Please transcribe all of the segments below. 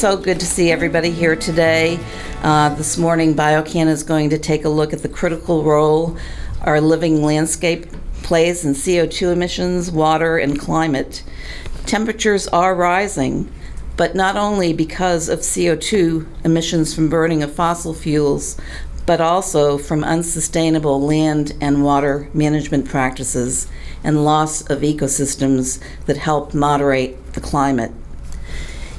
so good to see everybody here today. This morning, BioCAN is going to take a look at the critical role our living landscape plays in CO2 emissions, water, and climate. Temperatures are rising, but not only because of CO2 emissions from burning of fossil fuels, but also from unsustainable land and water management practices and loss of ecosystems that help moderate the climate.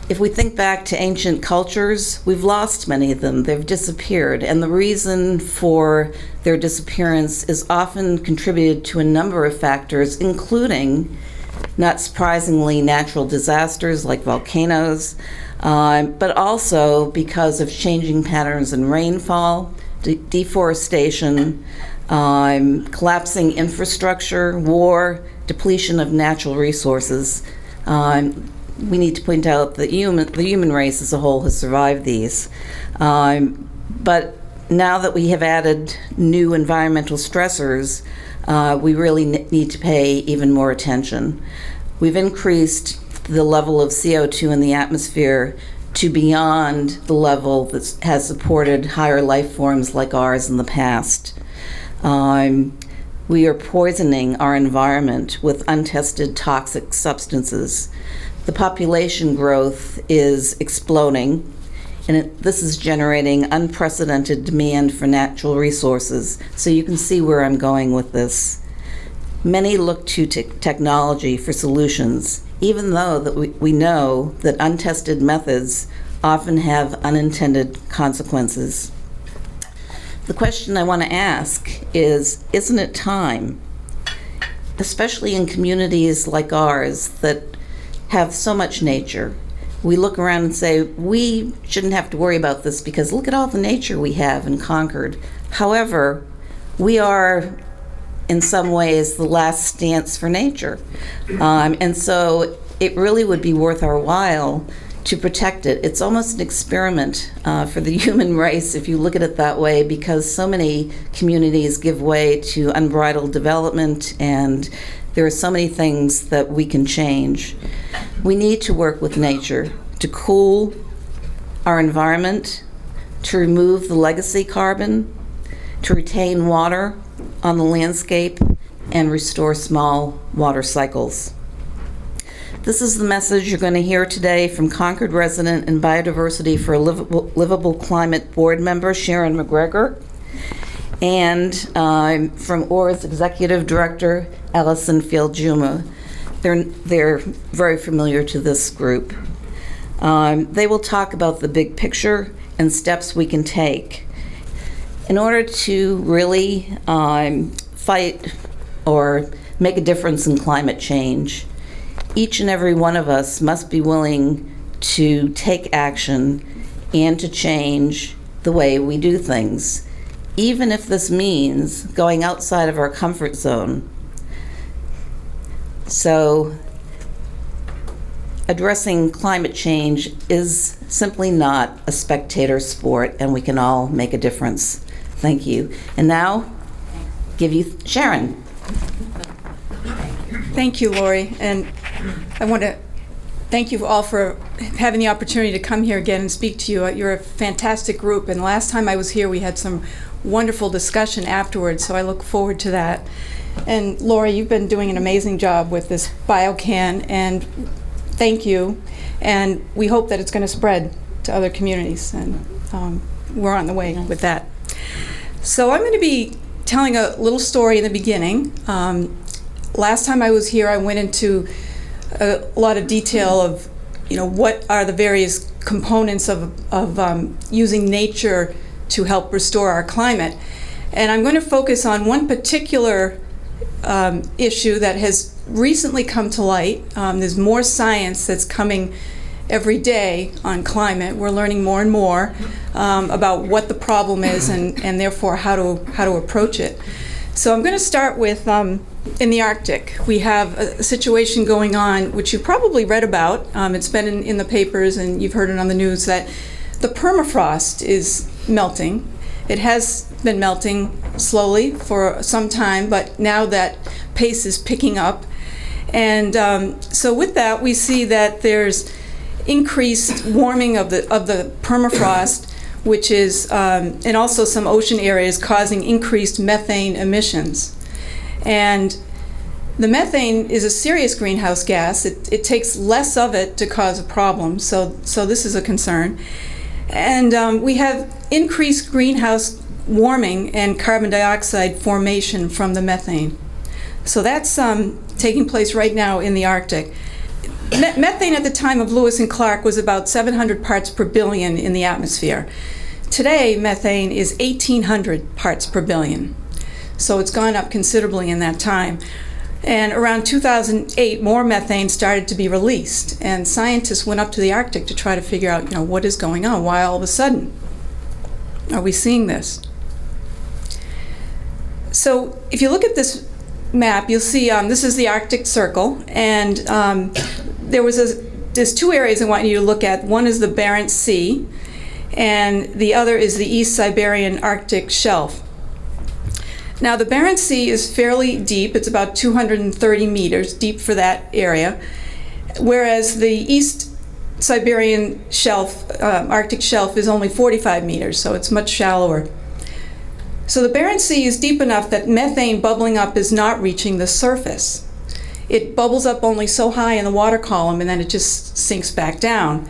If we think back to ancient cultures, we've lost many of them. They've disappeared, and the reason for their disappearance is often contributed to a number of factors, including, not surprisingly, natural disasters like volcanoes, but also because of changing patterns in rainfall, deforestation, collapsing infrastructure, war, depletion of natural resources. We need to point out that the human race as a whole has survived these. But now that we have added new environmental stressors, we really need to pay even more attention. We've increased the level of CO2 in the atmosphere to beyond the level that has supported higher life forms like ours in the past. We are poisoning our environment with untested toxic substances. The population growth is exploding, and this is generating unprecedented demand for natural resources. So you can see where I'm going with this. Many look to technology for solutions, even though that we know that untested methods often have unintended consequences. The question I want to ask is, isn't it time, especially in communities like ours that have so much nature? We look around and say, we shouldn't have to worry about this because look at all the nature we have in Concord. However, we are in some ways the last stance for nature. And so it really would be worth our while to protect it. It's almost an experiment for the human race, if you look at it that way, because so many communities give way to unbridled development, and there are so many things that we can change. We need to work with nature to cool our environment, to remove the legacy carbon, to retain water on the landscape, and restore small water cycles. This is the message you're going to hear today from Concord resident and Biodiversity for a Livable Climate board member, Sharon McGregor, and from OR's executive director, Alison Field-Juma. They're very familiar to this group. They will talk about the big picture and steps we can take in order to really fight or make a difference in climate change. Each and every one of us must be willing to take action and to change the way we do things, even if this means going outside of our comfort zone. So, addressing climate change is simply not a spectator sport, and we can all make a difference. Thank you. And now, give you Sharon. Thank you, Lori. And I want to thank you all for having the opportunity to come here again and speak to you. You're a fantastic group, and last time I was here we had some wonderful discussion afterwards, so I look forward to that. And Lori, you've been doing an amazing job with this BioCAN, and thank you. And we hope that it's going to spread to other communities, and we're on the way with that. So I'm going to be telling a little story in the beginning. Last time I was here, I went into a lot of detail of, what are the various components of using nature to help restore our climate. And I'm going to focus on one particular issue that has recently come to light. There's more science that's coming every day on climate. We're learning more and more about what the problem is and therefore how to approach it. So I'm going to start with in the Arctic. We have a situation going on, which you probably read about. It's been in the papers and you've heard it on the news, that the permafrost is melting. It has been melting slowly for some time, but now that pace is picking up. And so with that, we see that there's increased warming of the permafrost, which is, and also some ocean areas causing increased methane emissions. And the methane is a serious greenhouse gas. It takes less of it to cause a problem, so this is a concern. And we have increased greenhouse warming and carbon dioxide formation from the methane. So that's taking place right now in the Arctic. Methane at the time of Lewis and Clark was about 700 parts per billion in the atmosphere. Today, methane is 1,800 parts per billion. So it's gone up considerably in that time. And around 2008, more methane started to be released. And scientists went up to the Arctic to try to figure out, what is going on? Why all of a sudden are we seeing this? So if you look at this map, you'll see this is the Arctic Circle. And there's two areas I want you to look at. One is the Barents Sea, and the other is the East Siberian Arctic Shelf. Now, the Barents Sea is fairly deep. It's about 230 meters deep for that area, whereas the East Siberian Shelf, Arctic Shelf, is only 45 meters, so it's much shallower. So the Barents Sea is deep enough that methane bubbling up is not reaching the surface. It bubbles up only so high in the water column, and then it just sinks back down.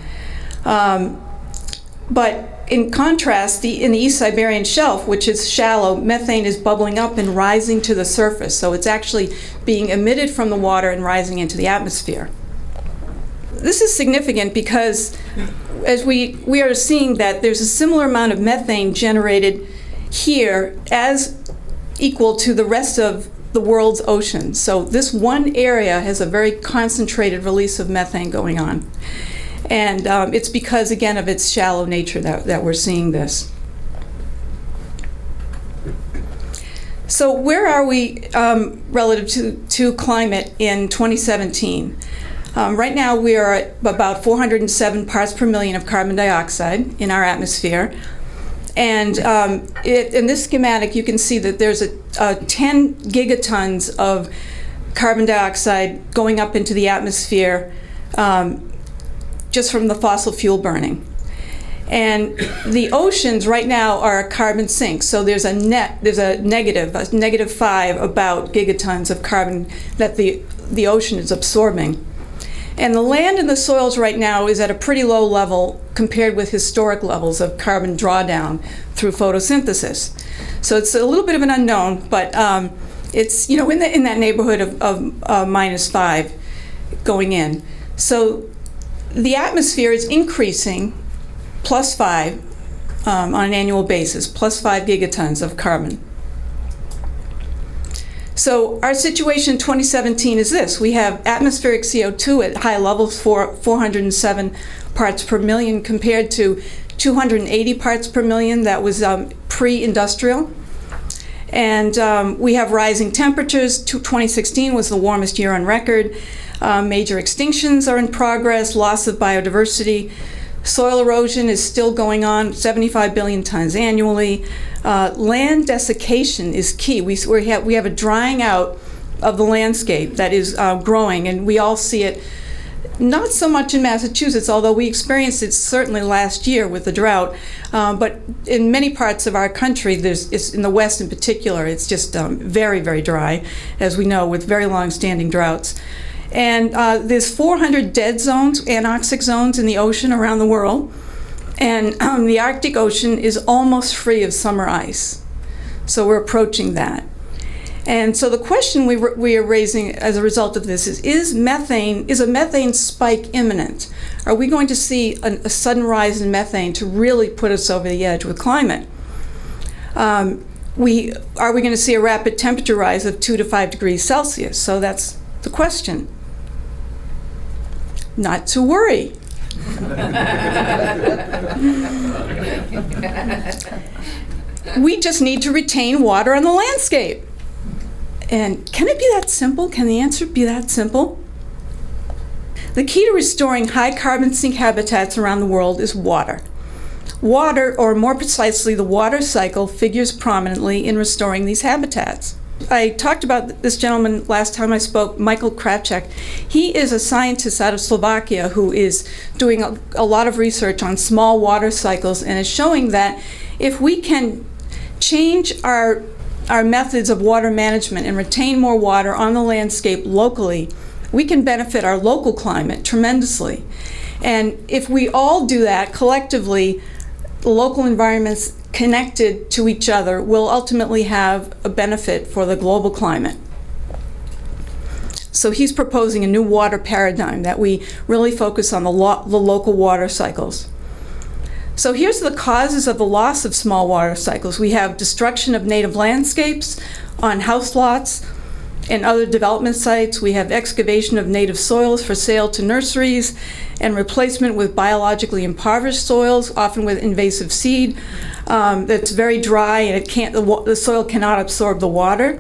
But in contrast, in the East Siberian Shelf, which is shallow, methane is bubbling up and rising to the surface. So it's actually being emitted from the water and rising into the atmosphere. This is significant because as we are seeing that there's a similar amount of methane generated here as equal to the rest of the world's oceans. So this one area has a very concentrated release of methane going on. And it's because, again, of its shallow nature that we're seeing this. So where are we relative to climate in 2017? Right now we are at about 407 parts per million of carbon dioxide in our atmosphere. And in this schematic, you can see that there's 10 gigatons of carbon dioxide going up into the atmosphere just from the fossil fuel burning. And the oceans right now are a carbon sink, so there's a negative 5 about gigatons of carbon that the ocean is absorbing. And the land and the soils right now is at a pretty low level compared with historic levels of carbon drawdown through photosynthesis. So it's a little bit of an unknown, but it's in that neighborhood of -5 going in. So the atmosphere is increasing +5 on an annual basis, +5 gigatons of carbon. So our situation in 2017 is this. We have atmospheric CO2 at high levels for 407 parts per million compared to 280 parts per million that was pre-industrial. And we have rising temperatures. 2016 was the warmest year on record. Major extinctions are in progress, loss of biodiversity. Soil erosion is still going on, 75 billion tons annually. Land desiccation is key. We have a drying out of the landscape that is growing, and we all see it, not so much in Massachusetts, although we experienced it certainly last year with the drought, but in many parts of our country, in the West in particular, it's just very, very dry, as we know, with very long-standing droughts. And there's 400 dead zones, anoxic zones in the ocean around the world. And the Arctic Ocean is almost free of summer ice. So we're approaching that. And so the question we are raising as a result of this is a methane spike imminent? Are we going to see a sudden rise in methane to really put us over the edge with climate? Are we going to see a rapid temperature rise of 2 to 5 degrees Celsius? So that's the question. Not to worry. We just need to retain water on the landscape. And can it be that simple? Can the answer be that simple? The key to restoring high carbon sink habitats around the world is water. Water, or more precisely, the water cycle, figures prominently in restoring these habitats. I talked about this gentleman last time I spoke, Michael Kravchak. He is a scientist out of Slovakia who is doing a lot of research on small water cycles and is showing that if we can change our methods of water management and retain more water on the landscape locally, we can benefit our local climate tremendously. And if we all do that collectively, the local environments connected to each other will ultimately have a benefit for the global climate. So he's proposing a new water paradigm that we really focus on the local water cycles. So here's the causes of the loss of small water cycles. We have destruction of native landscapes on house lots and other development sites. We have excavation of native soils for sale to nurseries and replacement with biologically impoverished soils, often with invasive seed that's very dry and the soil cannot absorb the water.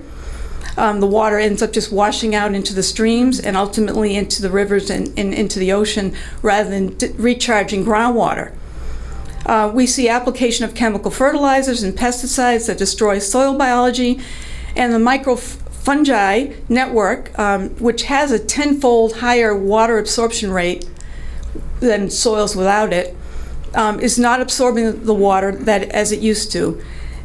The water ends up just washing out into the streams and ultimately into the rivers and into the ocean rather than recharging groundwater. We see application of chemical fertilizers and pesticides that destroy soil biology, and the microfungi network, which has a 10-fold higher water absorption rate than soils without it, is not absorbing the water that as it used to.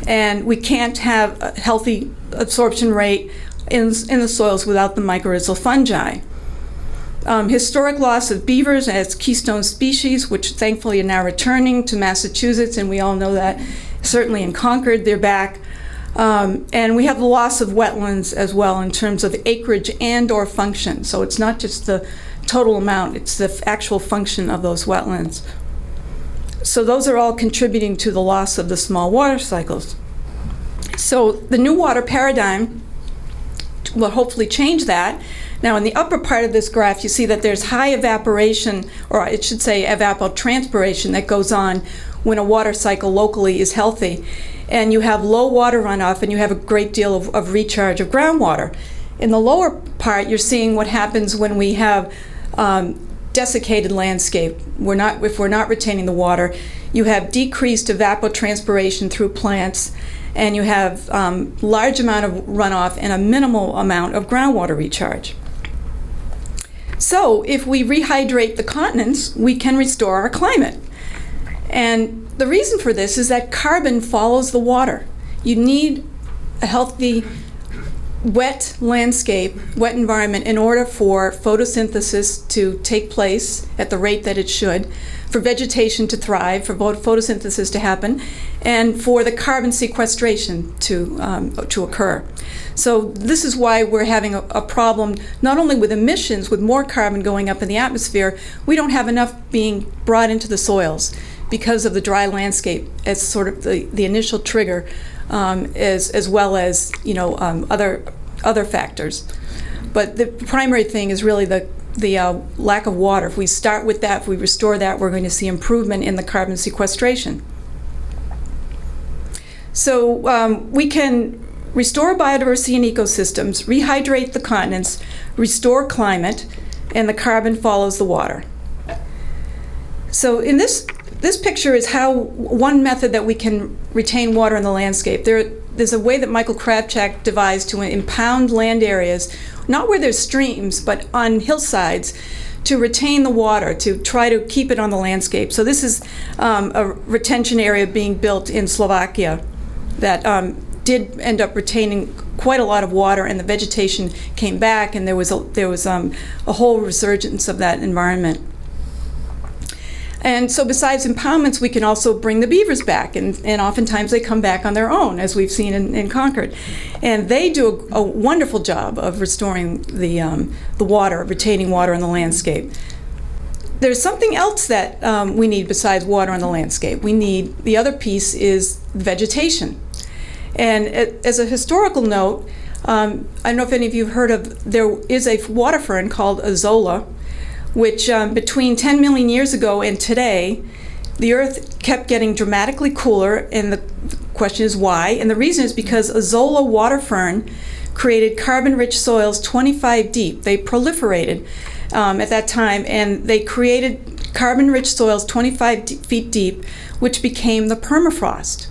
And we can't have a healthy absorption rate in the soils without the mycorrhizal fungi. Historic loss of beavers as keystone species, which thankfully are now returning to Massachusetts, and we all know that certainly in Concord they're back. And we have the loss of wetlands as well in terms of acreage and/or function. So it's not just the total amount, it's the actual function of those wetlands. So those are all contributing to the loss of the small water cycles. So the new water paradigm will hopefully change that. Now in the upper part of this graph you see that there's high evaporation, or it should say evapotranspiration, that goes on when a water cycle locally is healthy. And you have low water runoff and you have a great deal of recharge of groundwater. In the lower part you're seeing what happens when we have desiccated landscape. If we're not retaining the water, you have decreased evapotranspiration through plants, and you have large amount of runoff and a minimal amount of groundwater recharge. So if we rehydrate the continents, we can restore our climate. And the reason for this is that carbon follows the water. You need a healthy wet landscape, wet environment, in order for photosynthesis to take place at the rate that it should, for vegetation to thrive, for photosynthesis to happen, and for the carbon sequestration to occur. So this is why we're having a problem not only with emissions, with more carbon going up in the atmosphere, we don't have enough being brought into the soils because of the dry landscape as sort of the initial trigger, as well as other factors. But the primary thing is really the lack of water. If we start with that, if we restore that, we're going to see improvement in the carbon sequestration. So we can restore biodiversity and ecosystems, rehydrate the continents, restore climate, and the carbon follows the water. So in this picture is how one method that we can retain water in the landscape. There's a way that Michael Kravchak devised to impound land areas, not where there's streams, but on hillsides, to retain the water, to try to keep it on the landscape. So this is a retention area being built in Slovakia that did end up retaining quite a lot of water, and the vegetation came back, and there was a whole resurgence of that environment. And so besides impoundments, we can also bring the beavers back, and oftentimes they come back on their own, as we've seen in Concord. And they do a wonderful job of restoring the water, retaining water in the landscape. There's something else that we need besides water on the landscape. The other piece is vegetation. And as a historical note, I don't know if any of you have heard of, there is a water fern called azolla, which between 10 million years ago and today, the Earth kept getting dramatically cooler, and the question is why. And the reason is because azolla water fern created carbon-rich soils 25 deep. They proliferated at that time, and they created carbon-rich soils 25 feet deep, which became the permafrost.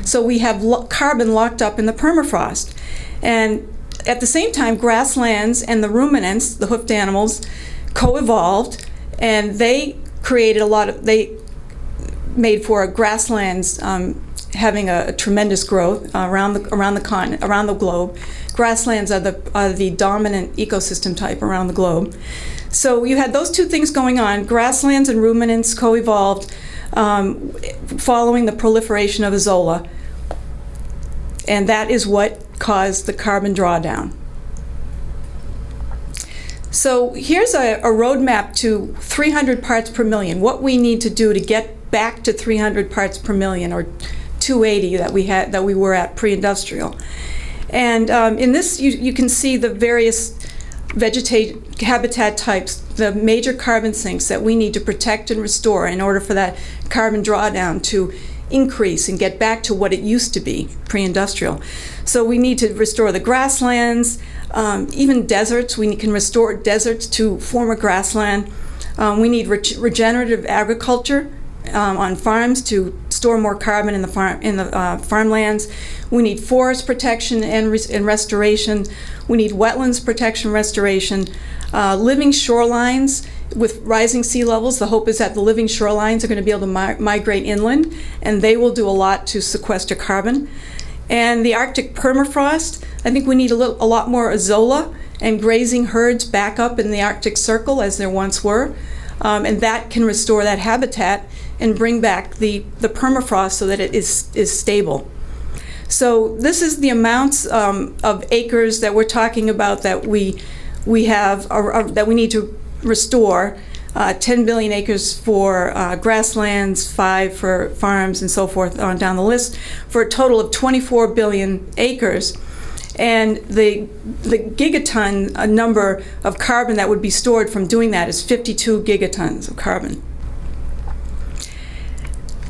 So we have carbon locked up in the permafrost. And at the same time, grasslands and the ruminants, the hoofed animals, co-evolved, and they created they made for grasslands having a tremendous growth around the continent, around the globe. Grasslands are the dominant ecosystem type around the globe. So you had those two things going on. Grasslands and ruminants co-evolved following the proliferation of azolla. And that is what caused the carbon drawdown. So here's a roadmap to 300 parts per million, what we need to do to get back to 300 parts per million, or 280 that we were at pre-industrial. And in this, you can see the various habitat types, the major carbon sinks that we need to protect and restore in order for that carbon drawdown to increase and get back to what it used to be pre-industrial. So we need to restore the grasslands, even deserts. We can restore deserts to former grassland. We need regenerative agriculture on farms to store more carbon in the farmlands. We need forest protection and restoration. We need wetlands protection, restoration, living shorelines. With rising sea levels, the hope is that the living shorelines are going to be able to migrate inland, and they will do a lot to sequester carbon. And the Arctic permafrost, I think we need a lot more azolla and grazing herds back up in the Arctic Circle as there once were, and that can restore that habitat and bring back the permafrost so that it is stable. So this is the amounts of acres that we're talking about that we have that we need to restore. 10 billion acres for grasslands, 5 for farms, and so forth on down the list, for a total of 24 billion acres. And the gigaton number of carbon that would be stored from doing that is 52 gigatons of carbon.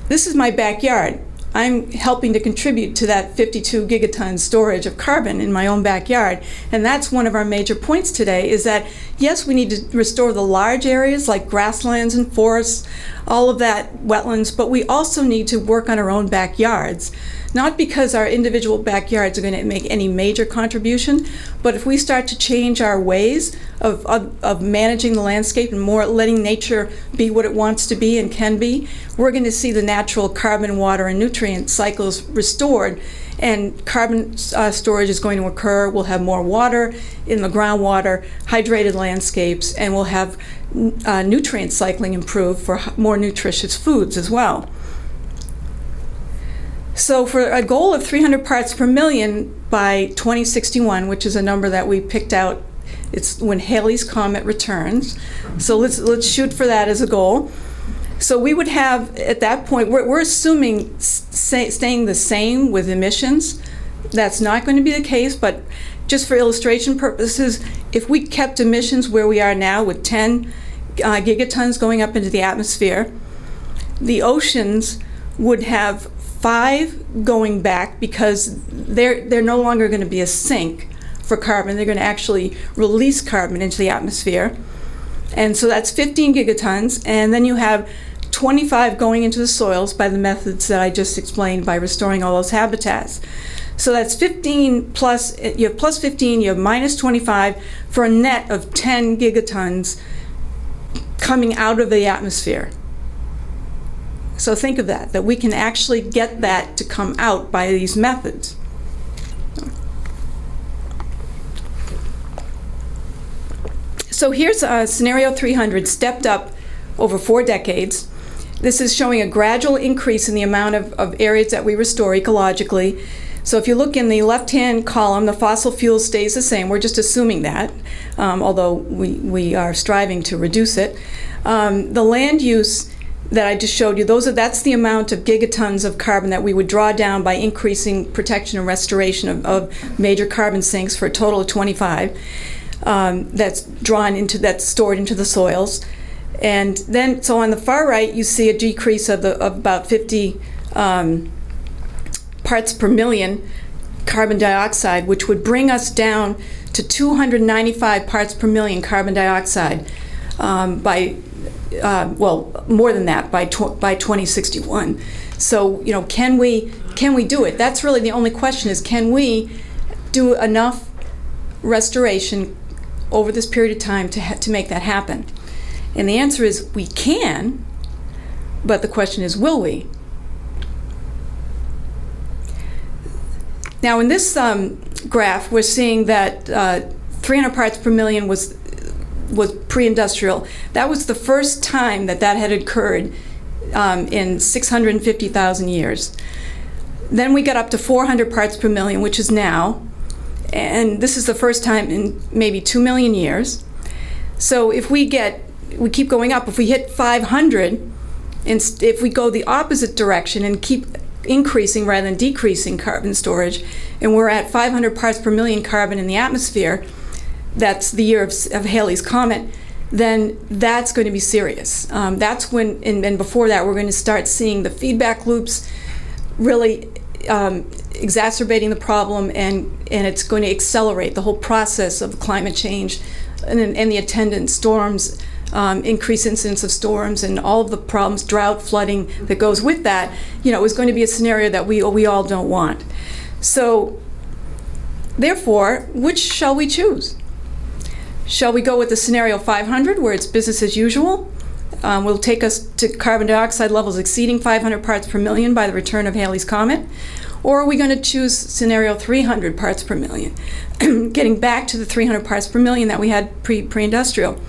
This is my backyard. I'm helping to contribute to that 52 gigaton storage of carbon in my own backyard. And that's one of our major points today, is that, yes, we need to restore the large areas like grasslands and forests, all of that, wetlands, but we also need to work on our own backyards. Not because our individual backyards are going to make any major contribution, but if we start to change our ways of managing the landscape and more letting nature be what it wants to be and can be, we're going to see the natural carbon, water, and nutrient cycles restored, and carbon storage is going to occur. We'll have more water in the groundwater, hydrated landscapes, and we'll have nutrient cycling improve for more nutritious foods as well. So for a goal of 300 parts per million by 2061, which is a number that we picked out, it's when Halley's Comet returns. So let's shoot for that as a goal. So we would have, at that point, we're assuming staying the same with emissions. That's not going to be the case, but just for illustration purposes, if we kept emissions where we are now with 10 gigatons going up into the atmosphere, the oceans would have 5 going back, because they're no longer going to be a sink for carbon. They're going to actually release carbon into the atmosphere. And so that's 15 gigatons. And then you have 25 going into the soils by the methods that I just explained, by restoring all those habitats. So that's 15 plus, you have plus 15, you have minus 25, for a net of 10 gigatons coming out of the atmosphere. So think of that we can actually get that to come out by these methods. So here's scenario 300 stepped up over 4 decades. This is showing a gradual increase in the amount of areas that we restore ecologically. So if you look in the left-hand column, the fossil fuel stays the same. We're just assuming that, although we are striving to reduce it. The land use that I just showed you, that's the amount of gigatons of carbon that we would draw down by increasing protection and restoration of major carbon sinks, for a total of 25. That's stored into the soils. And then, so on the far right, you see a decrease of about 50 parts per million carbon dioxide, which would bring us down to 295 parts per million carbon dioxide by well, more than that by 2061. So, can we do it? That's really the only question, is can we do enough restoration over this period of time to make that happen? And the answer is we can, but the question is, will we? Now, in this graph, we're seeing that 300 parts per million was pre-industrial. That was the first time that had occurred in 650,000 years. Then we got up to 400 parts per million, which is now, and this is the first time in maybe 2 million years. So if we keep going up, if we hit 500, and if we go the opposite direction and keep increasing rather than decreasing carbon storage, and we're at 500 parts per million carbon in the atmosphere, that's the year of Halley's Comet, then that's going to be serious. That's when, and before that, we're going to start seeing the feedback loops really exacerbating the problem, and it's going to accelerate the whole process of climate change and the attendant storms, increased incidence of storms, and all of the problems, drought, flooding that goes with that, is going to be a scenario that we all don't want. So, therefore, which shall we choose? Shall we go with the scenario 500, where it's business as usual? Will take us to carbon dioxide levels exceeding 500 parts per million by the return of Halley's Comet? Or are we going to choose scenario 300 parts per million, getting back to the 300 parts per million that we had pre-industrial?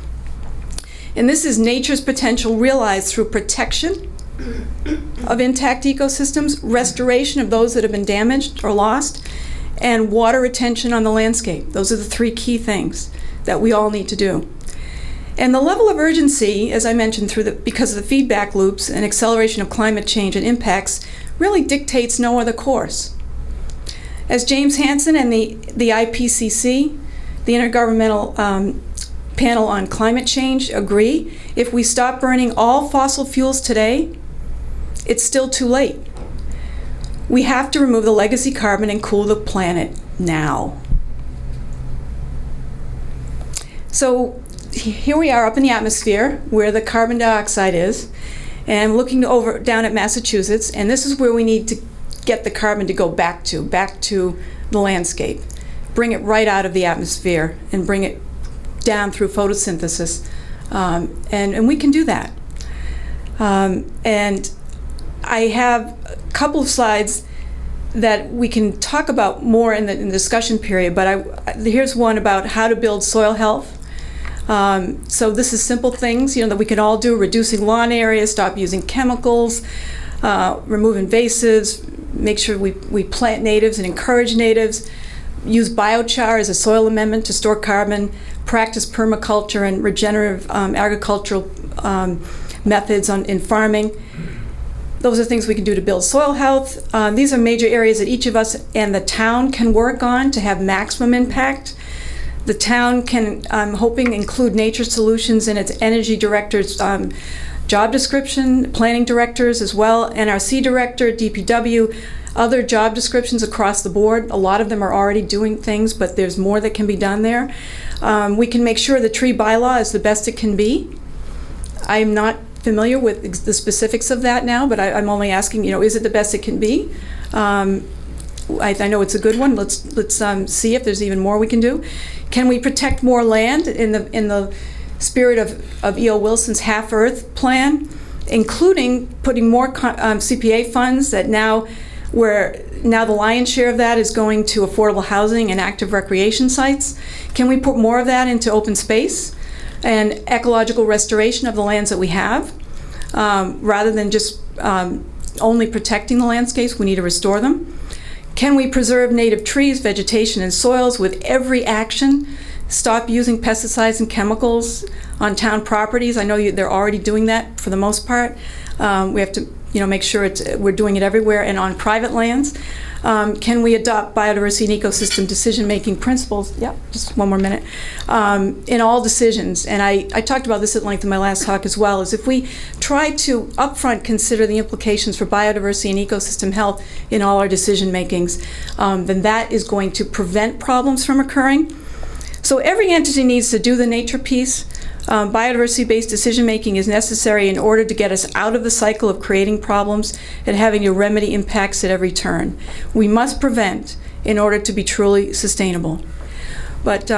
And this is nature's potential realized through protection of intact ecosystems, restoration of those that have been damaged or lost, and water retention on the landscape. Those are the three key things that we all need to do. And the level of urgency, as I mentioned, because of the feedback loops and acceleration of climate change and impacts, really dictates no other course. As James Hansen and the IPCC, the Intergovernmental Panel on Climate Change, agree, if we stop burning all fossil fuels today, it's still too late. We have to remove the legacy carbon and cool the planet now. So here we are up in the atmosphere where the carbon dioxide is, and looking down at Massachusetts, and this is where we need to get the carbon to go back to the landscape. Bring it right out of the atmosphere and bring it down through photosynthesis, and we can do that. And I have a couple of slides that we can talk about more in the discussion period, but here's one about how to build soil health. So this is simple things, that we can all do: reducing lawn area, stop using chemicals, remove invasives, make sure we plant natives and encourage natives, use biochar as a soil amendment to store carbon, practice permaculture and regenerative agricultural methods in farming. Those are things we can do to build soil health. These are major areas that each of us and the town can work on to have maximum impact. The town can, I'm hoping, include nature solutions in its energy director's job description, planning directors as well, NRC director, DPW, other job descriptions across the board. A lot of them are already doing things, but there's more that can be done there. We can make sure the tree bylaw is the best it can be. I am not familiar with the specifics of that now, but I'm only asking, is it the best it can be? I know it's a good one. Let's see if there's even more we can do. Can we protect more land in the spirit of E.O. Wilson's Half Earth plan, including putting more CPA funds that now the lion's share of that is going to affordable housing and active recreation sites? Can we put more of that into open space and ecological restoration of the lands that we have, rather than just only protecting the landscapes? We need to restore them. Can we preserve native trees, vegetation, and soils with every action? Stop using pesticides and chemicals on town properties. I know they're already doing that for the most part. We have to make sure we're doing it everywhere and on private lands. Can we adopt biodiversity and ecosystem decision-making principles? Yeah, just one more minute. In all decisions, and I talked about this at length in my last talk as well, is if we try to upfront consider the implications for biodiversity and ecosystem health in all our decision-makings, then that is going to prevent problems from occurring. So every entity needs to do the nature piece. Biodiversity-based decision-making is necessary in order to get us out of the cycle of creating problems and having to remedy impacts at every turn. We must prevent in order to be truly sustainable. But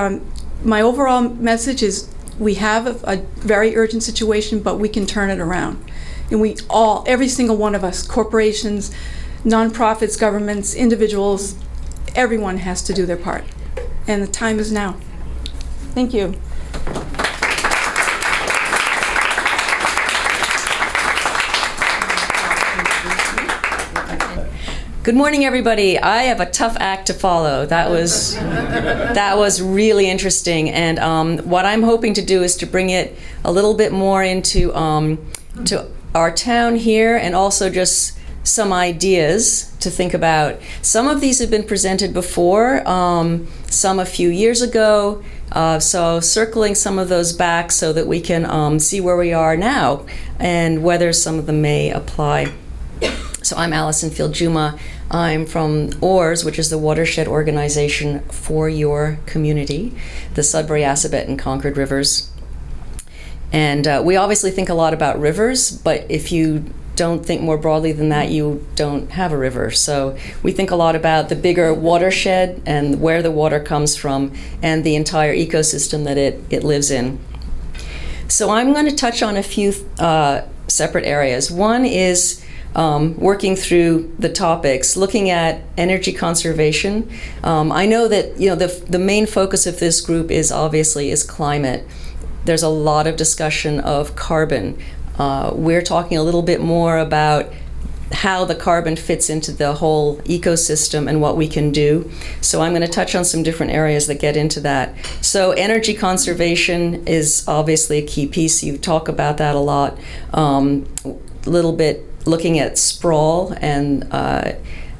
my overall message is we have a very urgent situation, but we can turn it around. And we all, every single one of us, corporations, nonprofits, governments, individuals, everyone has to do their part. And the time is now. Thank you. Good morning, everybody. I have a tough act to follow. That was really interesting, and what I'm hoping to do is to bring it a little bit more into to our town here, and also just some ideas to think about. Some of these have been presented before, some a few years ago. So circling some of those back so that we can see where we are now and whether some of them may apply. So I'm Alison Field-Juma. I'm from ORS, which is the Watershed Organization for Your Community, the Sudbury, Assabet, and Concord Rivers. And we obviously think a lot about rivers, but if you don't think more broadly than that, you don't have a river. So we think a lot about the bigger watershed and where the water comes from and the entire ecosystem that it lives in. So I'm going to touch on a few separate areas. One is working through the topics, looking at energy conservation. I know that the main focus of this group is climate. There's a lot of discussion of carbon. We're talking a little bit more about how the carbon fits into the whole ecosystem and what we can do. So I'm going to touch on some different areas that get into that. So energy conservation is obviously a key piece. You talk about that a lot. A little bit looking at sprawl and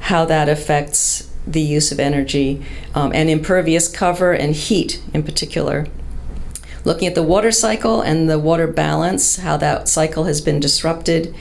how that affects the use of energy, and impervious cover and heat in particular. Looking at the water cycle and the water balance, how that cycle has been disrupted,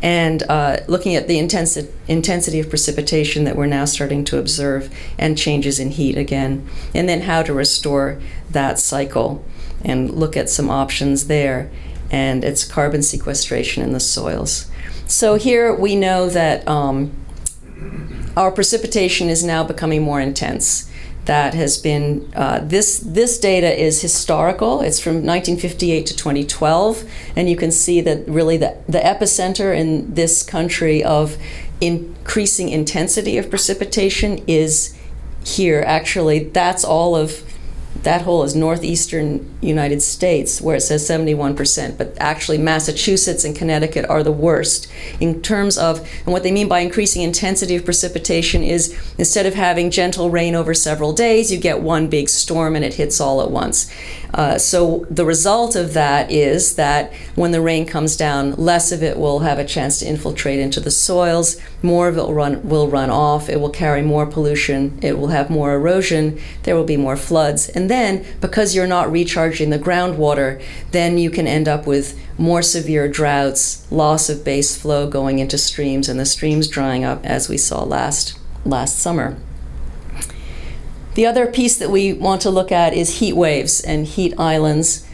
and looking at the intensity of precipitation that we're now starting to observe, and changes in heat again, and then how to restore that cycle and look at some options there, and its carbon sequestration in the soils. So here we know that our precipitation is now becoming more intense. That has been, this data is historical. It's from 1958 to 2012, and you can see that really the epicenter in this country of increasing intensity of precipitation is here. Actually, that whole is northeastern United States, where it says 71%, but actually Massachusetts and Connecticut are the worst in terms of, and what they mean by increasing intensity of precipitation is instead of having gentle rain over several days, you get one big storm and it hits all at once. So the result of that is that when the rain comes down, less of it will have a chance to infiltrate into the soils, more of it will run off, it will carry more pollution, it will have more erosion, there will be more floods, and then because you're not recharging the groundwater, then you can end up with more severe droughts, loss of base flow going into streams, and the streams drying up, as we saw last summer. The other piece that we want to look at is heat waves and heat islands.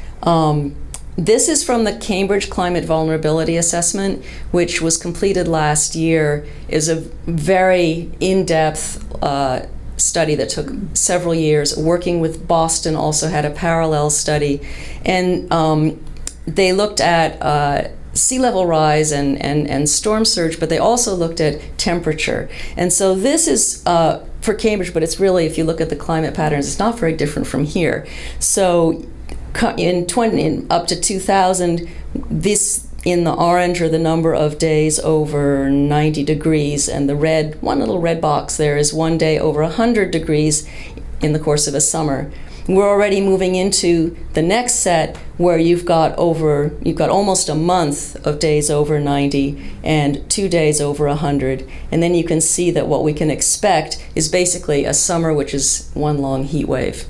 This is from the Cambridge Climate Vulnerability Assessment, which was completed last year. It is a very in-depth study that took several years. Working with Boston also had a parallel study. And they looked at sea level rise and storm surge, but they also looked at temperature. And so this is for Cambridge, but it's really, if you look at the climate patterns, it's not very different from here. So in up to 2000, this in the orange are the number of days over 90 degrees, and the red, one little red box there, is one day over 100 degrees in the course of a summer. We're already moving into the next set where you've got almost a month of days over 90 and 2 days over 100. And then you can see that what we can expect is basically a summer which is one long heat wave.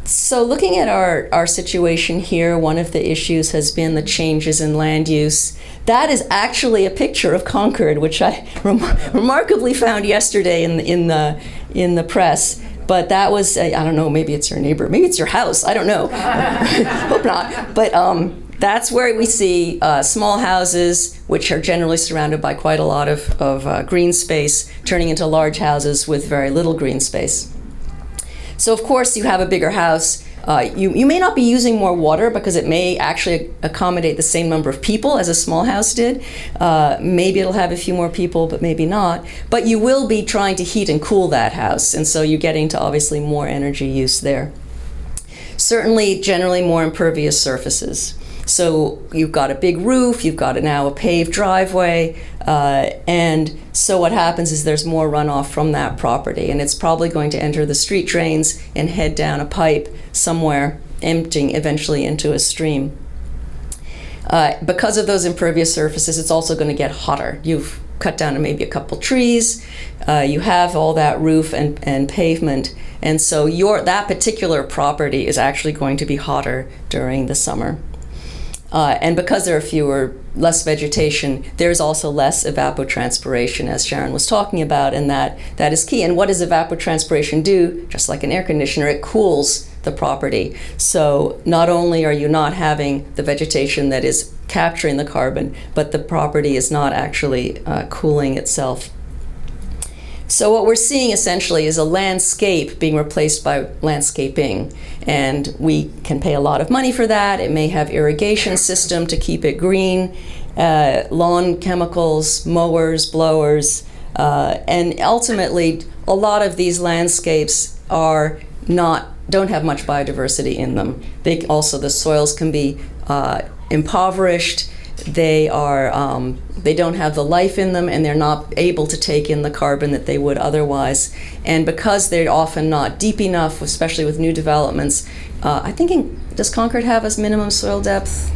So looking at our situation here, one of the issues has been the changes in land use. That is actually a picture of Concord, which I remarkably found yesterday in the press. But that was, I don't know, maybe it's your neighbor, maybe it's your house, I don't know. Hope not. But that's where we see small houses, which are generally surrounded by quite a lot of green space, turning into large houses with very little green space. So of course you have a bigger house. You may not be using more water because it may actually accommodate the same number of people as a small house did. Maybe it'll have a few more people, but maybe not. But you will be trying to heat and cool that house, and so you're getting to obviously more energy use there. Certainly, generally more impervious surfaces. So you've got a big roof, you've got now a paved driveway, and so what happens is there's more runoff from that property, and it's probably going to enter the street drains and head down a pipe somewhere, emptying eventually into a stream. Because of those impervious surfaces, it's also going to get hotter. You've cut down maybe a couple trees, you have all that roof and pavement, and so that particular property is actually going to be hotter during the summer. And because there are less vegetation, there's also less evapotranspiration, as Sharon was talking about, and that is key. And what does evapotranspiration do? Just like an air conditioner, it cools the property. So not only are you not having the vegetation that is capturing the carbon, but the property is not actually cooling itself. So what we're seeing essentially is a landscape being replaced by landscaping, and we can pay a lot of money for that. It may have irrigation system to keep it green, lawn chemicals, mowers, blowers, and ultimately a lot of these landscapes don't have much biodiversity in them. The soils can be impoverished. They don't have the life in them, and they're not able to take in the carbon that they would otherwise. And because they're often not deep enough, especially with new developments, does Concord have a minimum soil depth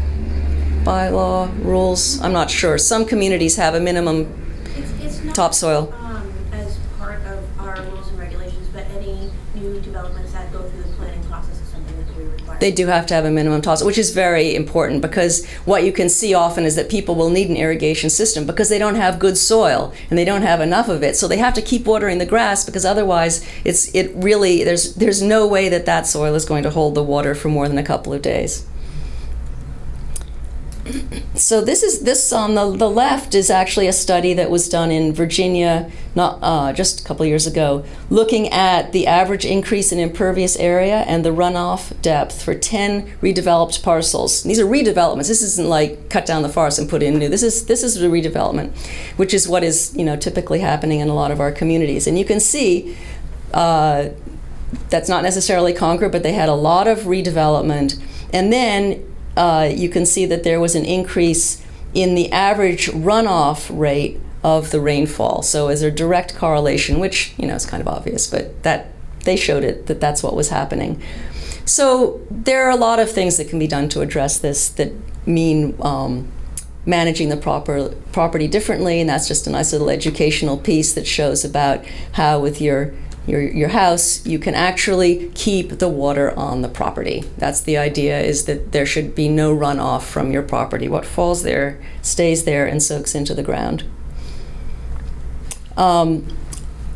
bylaw rules? I'm not sure. Some communities have a minimum it's not, topsoil. As part of our rules and regulations, but any new developments that go through the planning process is something that we require. They do have to have a minimum topsoil, which is very important, because what you can see often is that people will need an irrigation system because they don't have good soil and they don't have enough of it. So they have to keep watering the grass, because otherwise there's no way that soil is going to hold the water for more than a couple of days. So this on the left is actually a study that was done in Virginia, just a couple years ago, looking at the average increase in impervious area and the runoff depth for 10 redeveloped parcels. These are redevelopments. This isn't like cut down the forest and put in new. This is the redevelopment, which is what is typically happening in a lot of our communities. And you can see that's not necessarily Concord, but they had a lot of redevelopment, and then you can see that there was an increase in the average runoff rate of the rainfall. So as a direct correlation, which is kind of obvious, but that they showed it that's what was happening. So there are a lot of things that can be done to address this that mean managing the property differently, and that's just a nice little educational piece that shows about how with your house, you can actually keep the water on the property. That's the idea, is that there should be no runoff from your property. What falls there stays there and soaks into the ground.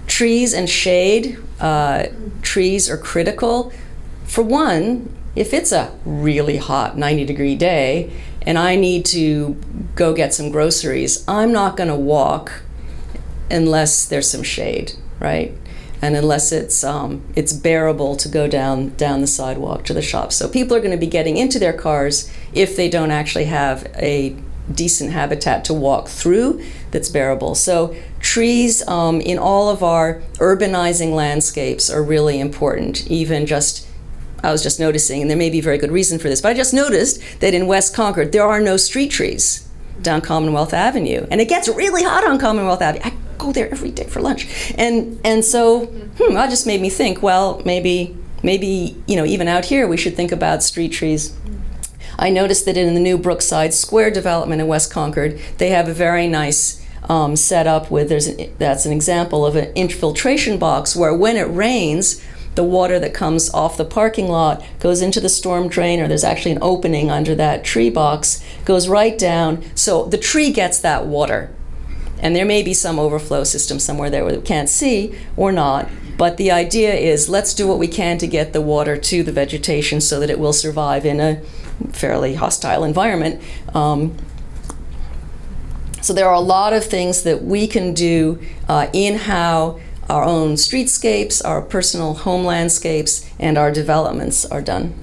Trees and shade. Trees are critical. For one, if it's a really hot 90-degree day and I need to go get some groceries, I'm not going to walk unless there's some shade, right? And unless it's bearable to go down the sidewalk to the shop. So people are going to be getting into their cars if they don't actually have a decent habitat to walk through that's bearable. So trees in all of our urbanizing landscapes are really important. I was just noticing, and there may be a very good reason for this, but I just noticed that in West Concord there are no street trees down Commonwealth Avenue, and it gets really hot on Commonwealth Avenue. I go there every day for lunch, and so that just made me think. Well, maybe even out here we should think about street trees. I noticed that in the new Brookside Square development in West Concord, they have a very nice setup with that's an example of an infiltration box where when it rains, the water that comes off the parking lot goes into the storm drain, or there's actually an opening under that tree box, goes right down, so the tree gets that water. And there may be some overflow system somewhere there where we can't see or not, But the idea is, let's do what we can to get the water to the vegetation so that it will survive in a fairly hostile environment. So there are a lot of things that we can do in how our own streetscapes, our personal home landscapes, and our developments are done.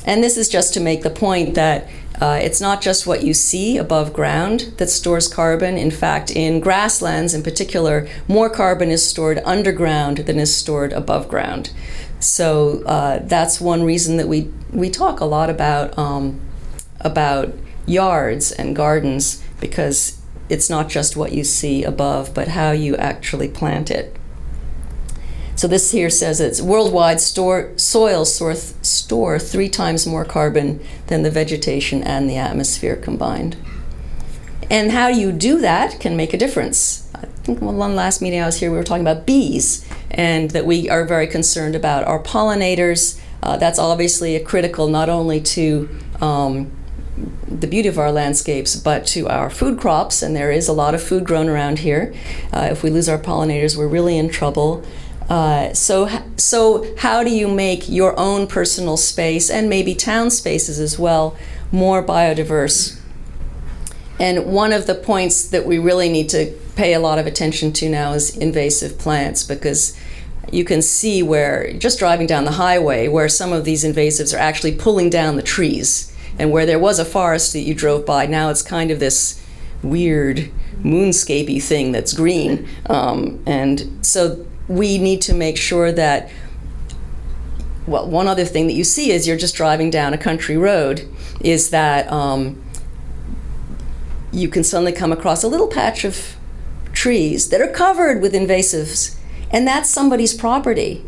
And this is just to make the point that it's not just what you see above ground that stores carbon. In fact, in grasslands in particular, more carbon is stored underground than is stored above ground. So that's one reason that we talk a lot about yards and gardens, because it's not just what you see above, but how you actually plant it. So this here says it's worldwide soils store 3 times more carbon than the vegetation and the atmosphere combined. And how you do that can make a difference. I think one last meeting I was here, we were talking about bees, and that we are very concerned about our pollinators. That's obviously a critical not only to the beauty of our landscapes, but to our food crops, and there is a lot of food grown around here. If we lose our pollinators, we're really in trouble. So how do you make your own personal space, and maybe town spaces as well, more biodiverse? And one of the points that we really need to pay a lot of attention to now is invasive plants, because you can see where, just driving down the highway, where some of these invasives are actually pulling down the trees. And where there was a forest that you drove by, now it's kind of this weird moonscapey thing that's green. And so we need to make sure that, well, one other thing that you see as you're just driving down a country road is that you can suddenly come across a little patch of trees that are covered with invasives, and that's somebody's property.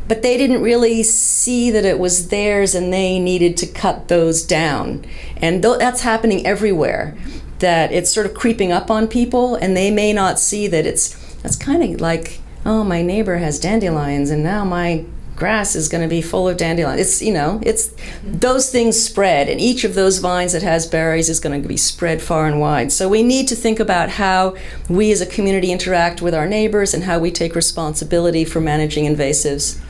But they didn't really see that it was theirs, and they needed to cut those down. And that's happening everywhere, that it's sort of creeping up on people, and they may not see that it's kind of like, oh, my neighbor has dandelions, and now my grass is going to be full of dandelions. It's those things spread, and each of those vines that has berries is going to be spread far and wide. So we need to think about how we as a community interact with our neighbors and how we take responsibility for managing invasives.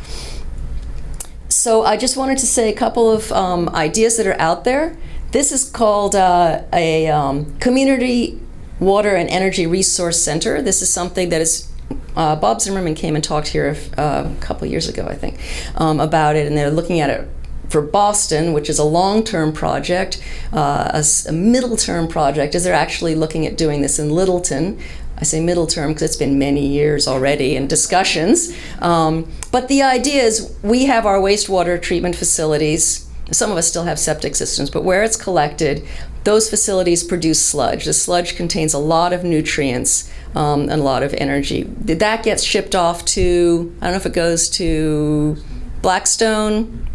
So I just wanted to say a couple of ideas that are out there. This is called a Community Water and Energy Resource Center. This is something that is Bob Zimmerman came and talked here a couple years ago, I think, about it, and they're looking at it for Boston, which is a long-term project. A middle-term project is they're actually looking at doing this in Littleton. I say middle term because it's been many years already in discussions. But the idea is we have our wastewater treatment facilities. Some of us still have septic systems, but where it's collected, those facilities produce sludge. The sludge contains a lot of nutrients and a lot of energy. That gets shipped off to, I don't know if it goes to Blackstone,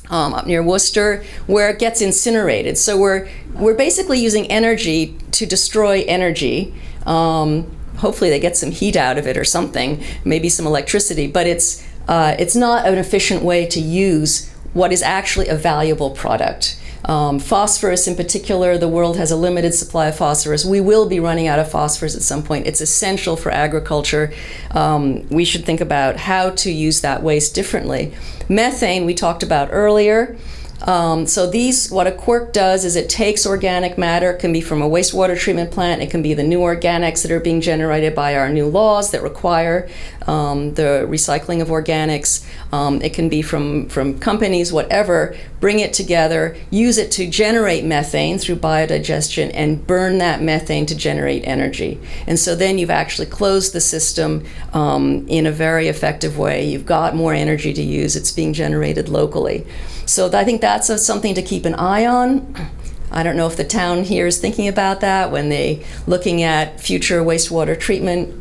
up near Worcester, where it gets incinerated. So we're basically using energy to destroy energy. Hopefully they get some heat out of it or something, maybe some electricity, but it's not an efficient way to use what is actually a valuable product. Phosphorus in particular, the world has a limited supply of phosphorus. We will be running out of phosphorus at some point. It's essential for agriculture. We should think about how to use that waste differently. Methane, we talked about earlier. So what a quirk does is it takes organic matter. It can be from a wastewater treatment plant. It can be the new organics that are being generated by our new laws that require the recycling of organics. It can be from companies, whatever. Bring it together, use it to generate methane through biodigestion, and burn that methane to generate energy. And so then you've actually closed the system in a very effective way. You've got more energy to use. It's being generated locally. So I think that's something to keep an eye on. I don't know if the town here is thinking about that when they're looking at future wastewater treatment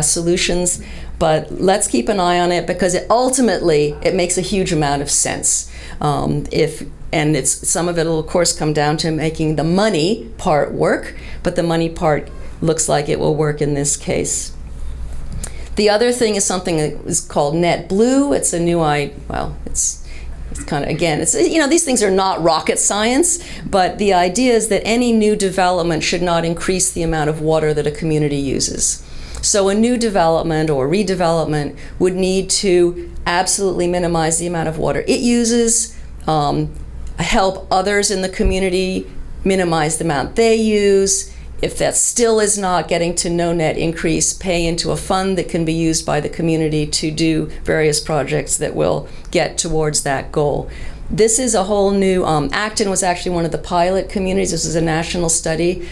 solutions, but let's keep an eye on it because ultimately it makes a huge amount of sense. Some of it will of course come down to making the money part work, but the money part looks like it will work in this case. The other thing is something that is called Net Blue. It's a new it's kind of, again, these things are not rocket science, but the idea is that any new development should not increase the amount of water that a community uses. So a new development or redevelopment would need to absolutely minimize the amount of water it uses, help others in the community minimize the amount they use. If that still is not getting to no net increase, pay into a fund that can be used by the community to do various projects that will get towards that goal. This is a whole new, Acton was actually one of the pilot communities. This is a national study.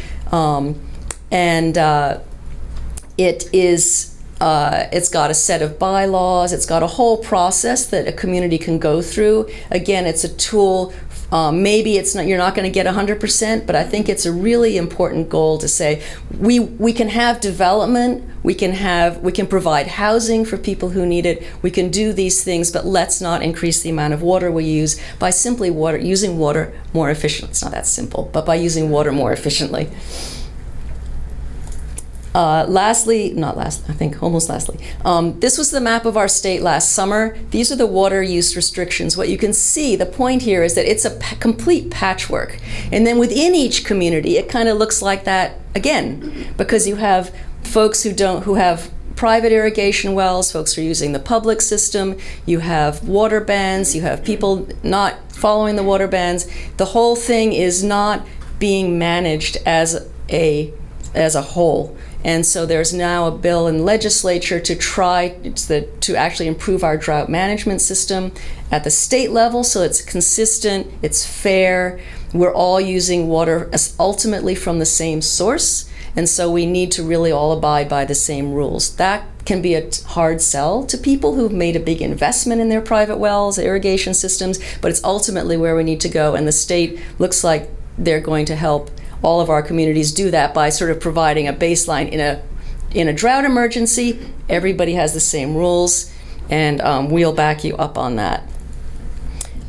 It's got a set of bylaws. It's got a whole process that a community can go through. Again, it's a tool. Maybe you're not going to get 100%, but I think it's a really important goal to say we can have development, we can provide housing for people who need it, we can do these things, but let's not increase the amount of water we use by simply using water more efficiently. It's not that simple, but by using water more efficiently. Lastly, this was the map of our state last summer. These are the water use restrictions. What you can see, the point here is that it's a complete patchwork. And then within each community, it kind of looks like that again, because you have folks who have private irrigation wells, folks who are using the public system, you have water bans, you have people not following the water bans. The whole thing is not being managed as a whole. And so there's now a bill in legislature to try to actually improve our drought management system at the state level so it's consistent, it's fair, we're all using water ultimately from the same source, and so we need to really all abide by the same rules. That can be a hard sell to people who've made a big investment in their private wells, irrigation systems, but it's ultimately where we need to go, and the state looks like they're going to help all of our communities do that by sort of providing a baseline in a drought emergency. Everybody has the same rules, and we'll back you up on that.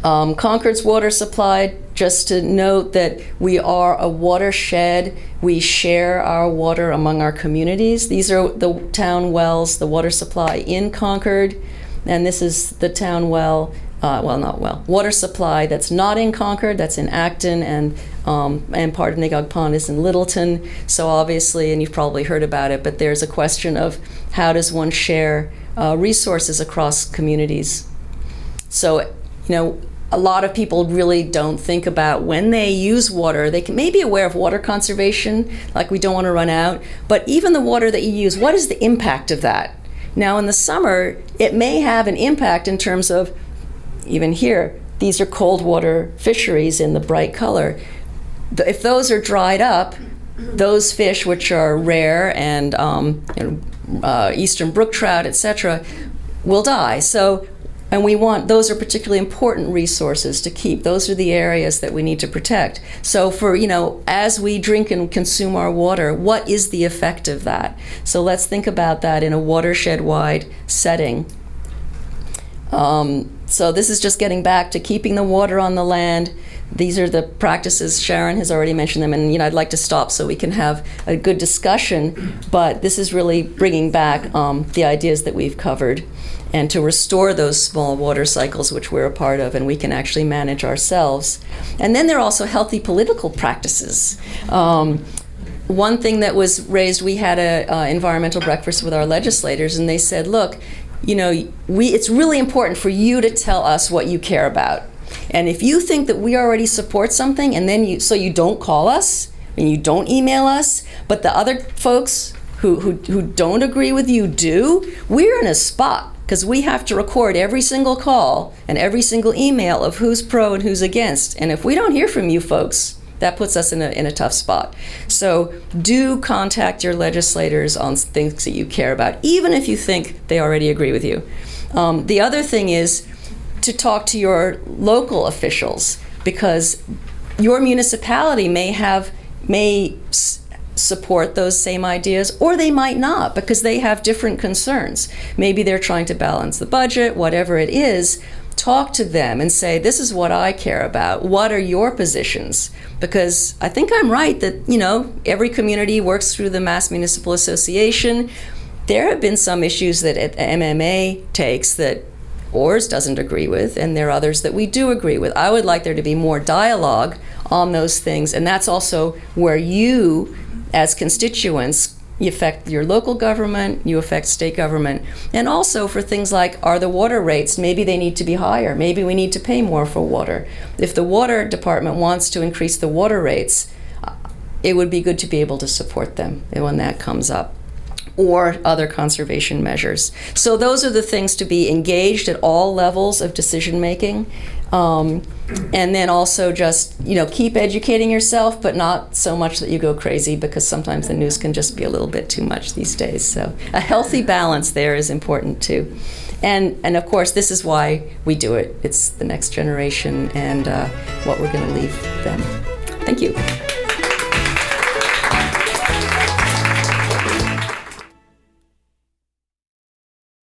Concord's water supply, just to note that we are a watershed. We share our water among our communities. These are the town wells, the water supply in Concord, and this is the town well, water supply that's not in Concord, that's in Acton, and part of Nagog Pond is in Littleton. So obviously, and you've probably heard about it, but there's a question of how does one share resources across communities. So, a lot of people really don't think about when they use water. They may be aware of water conservation, like we don't want to run out, but even the water that you use, what is the impact of that? Now in the summer, it may have an impact in terms of, even here, these are cold water fisheries in the bright color. If those are dried up, those fish, which are rare, and eastern brook trout, etc., will die. So, and those are particularly important resources to keep. Those are the areas that we need to protect. So as we drink and consume our water, what is the effect of that? So let's think about that in a watershed-wide setting. So this is just getting back to keeping the water on the land. These are the practices. Sharon has already mentioned them, and I'd like to stop so we can have a good discussion, but this is really bringing back the ideas that we've covered, and to restore those small water cycles which we're a part of and we can actually manage ourselves. And then there are also healthy political practices. One thing that was raised, we had an environmental breakfast with our legislators, and they said, look, it's really important for you to tell us what you care about. And if you think that we already support something, and then you don't call us and you don't email us, but the other folks who don't agree with you do, we're in a spot, because we have to record every single call and every single email of who's pro and who's against. And if we don't hear from you folks, that puts us in a tough spot. So do contact your legislators on things that you care about, even if you think they already agree with you. The other thing is to talk to your local officials, because your municipality may support those same ideas, or they might not, because they have different concerns. Maybe they're trying to balance the budget, whatever it is. Talk to them and say, this is what I care about. What are your positions? Because I think I'm right that, every community works through the Mass Municipal Association. There have been some issues that MMA takes that ORS doesn't agree with, and there are others that we do agree with. I would like there to be more dialogue on those things, and that's also where you, as constituents, You affect your local government, you affect state government. And also for things like, are the water rates, maybe they need to be higher. Maybe we need to pay more for water. If the water department wants to increase the water rates, it would be good to be able to support them when that comes up, or other conservation measures. So those are the things to be engaged at all levels of decision making. And then also just, keep educating yourself, but not so much that you go crazy, because sometimes the news can just be a little bit too much these days. So a healthy balance there is important too. And of course, this is why we do it. It's the next generation and what we're going to leave them. Thank you.